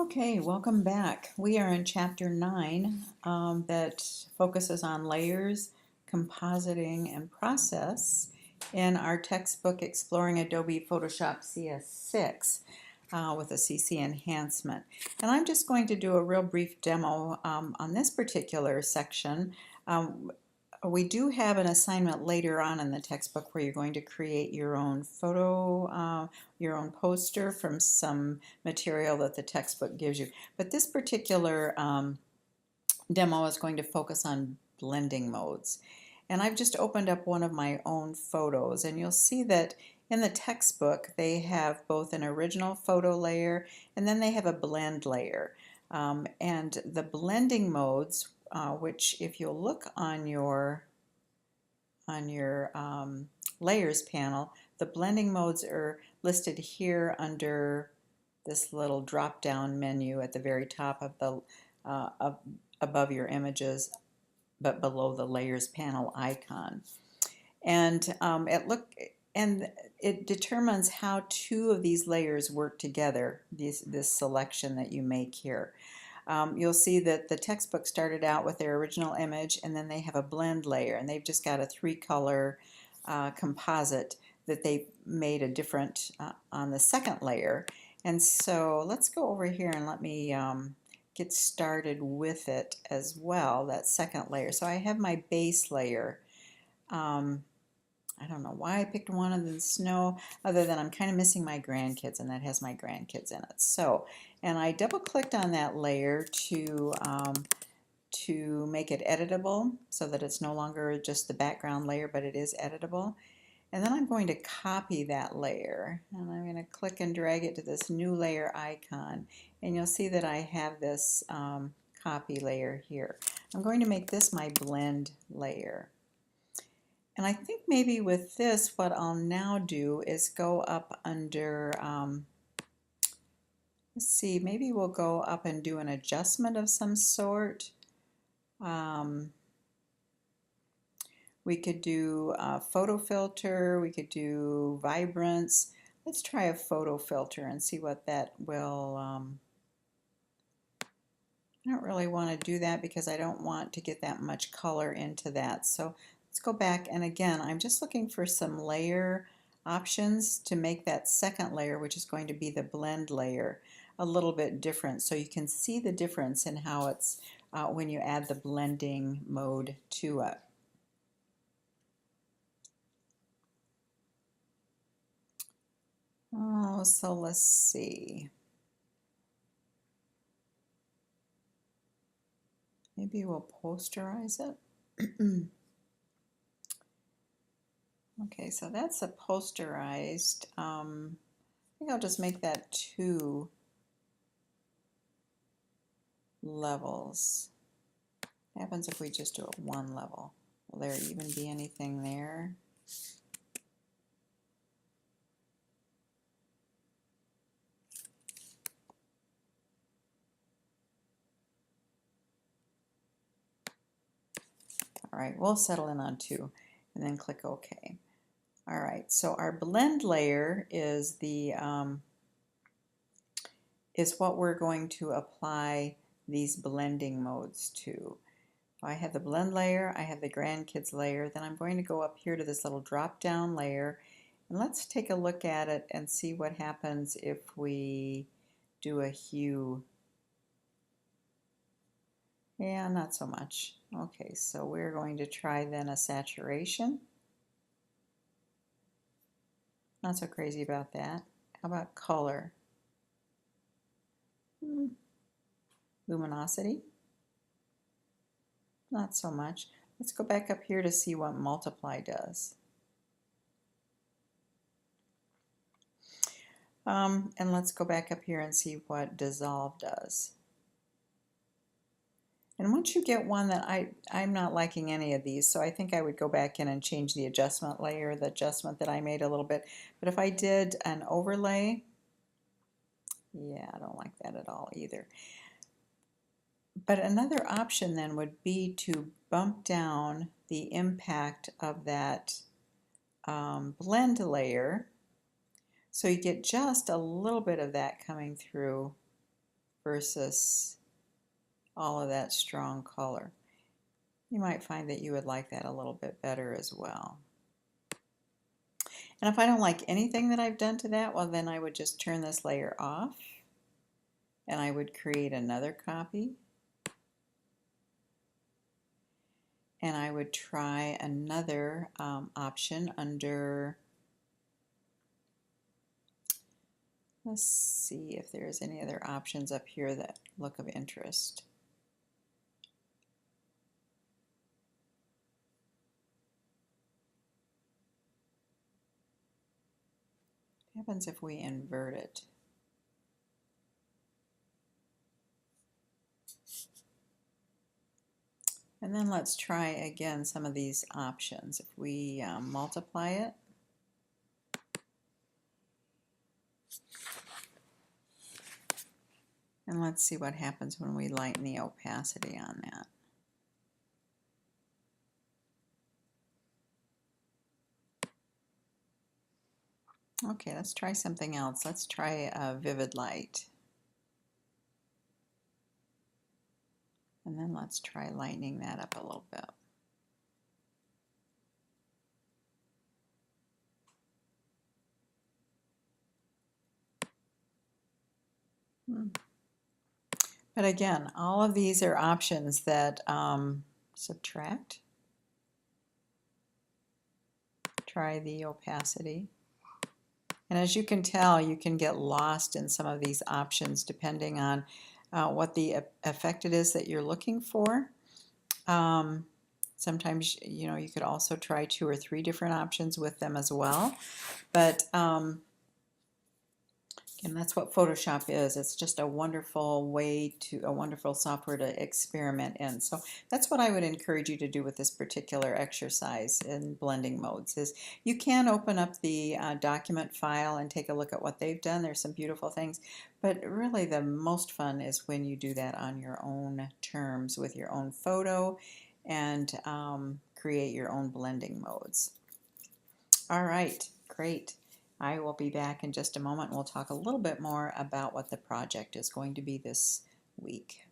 Okay, welcome back. We are in chapter 9 that focuses on layers, compositing, and process in our textbook Exploring Adobe Photoshop CS6 with a CC enhancement. And I'm just going to do a real brief demo on this particular section. Um, we do have an assignment later on in the textbook where you're going to create your own photo, your own poster from some material that the textbook gives you. But this particular demo is going to focus on blending modes. And I've just opened up one of my own photos, and you'll see that in the textbook they have both an original photo layer and then they have a blend layer. And the blending modes, which if you'll look on your layers panel, the blending modes are listed here under this little drop down menu at the very top of the above your images but below the layers panel icon. And it determines how two of these layers work together, this selection that you make here. You'll see that the textbook started out with their original image and then they have a blend layer, and they've just got a 3-color composite that they made a different on the second layer. And so let's go over here and let me get started with it as well, that second layer. So I have my base layer. I don't know why I picked one of the snow, other than I'm kind of missing my grandkids, and that has my grandkids in it. So, and I double clicked on that layer to make it editable so that it's no longer just the background layer, but it is editable. And then I'm going to copy that layer, and I'm going to click and drag it to this new layer icon, and you'll see that I have this copy layer here. I'm going to make this my blend layer. And I think maybe with this, what I'll now do is go up under, let's see, maybe we'll go up and do an adjustment of some sort. We could do a photo filter, we could do vibrance. Let's try a photo filter and see what that will, I don't really want to do that because I don't want to get that much color into that. So let's go back, and again, I'm just looking for some layer options to make that second layer, which is going to be the blend layer, a little bit different, so you can see the difference in how it's when you add the blending mode to it. Oh, so let's see. Maybe we'll posterize it. Okay, so that's a posterized. I think I'll just make that 2 levels. What happens if we just do it 1 level? Will there even be anything there? All right, we'll settle in on 2 and then click OK. All right, so our blend layer is the is what we're going to apply these blending modes to. I have the blend layer, I have the grandkids layer, then I'm going to go up here to this little drop down layer, and let's take a look at it and see what happens if we do a hue. Yeah, not so much. Okay, so we're going to try then a saturation. Not so crazy about that. How about color? Luminosity? Not so much. Let's go back up here to see what multiply does. And let's go back up here and see what dissolve does. And once you get one that I'm not liking any of these, so I think I would go back in and change the adjustment layer, the adjustment that I made a little bit. But if I did an overlay, yeah, I don't like that at all either. But another option then would be to bump down the impact of that blend layer, so you get just a little bit of that coming through versus all of that strong color. You might find that you would like that a little bit better as well. And if I don't like anything that I've done to that, well, then I would just turn this layer off and I would create another copy. And I would try another option under, let's see if there's any other options up here that look of interest. What happens if we invert it? And then let's try again some of these options. If we multiply it, and let's see what happens when we lighten the opacity on that. Okay, let's try something else. Let's try a vivid light. And then let's try lightening that up a little bit. But again, all of these are options that subtract. Try the opacity. And as you can tell, you can get lost in some of these options depending on what the effect it is that you're looking for. Sometimes, you know, you could also try 2 or 3 different options with them as well. But and that's what Photoshop is. It's just a wonderful wonderful software to experiment in. So that's what I would encourage you to do with this particular exercise in blending modes. Is you can open up the document file and take a look at what they've done. There's some beautiful things, but really the most fun is when you do that on your own terms with your own photo and create your own blending modes. All right, great. I will be back in just a moment. We'll talk a little bit more about what the project is going to be this week.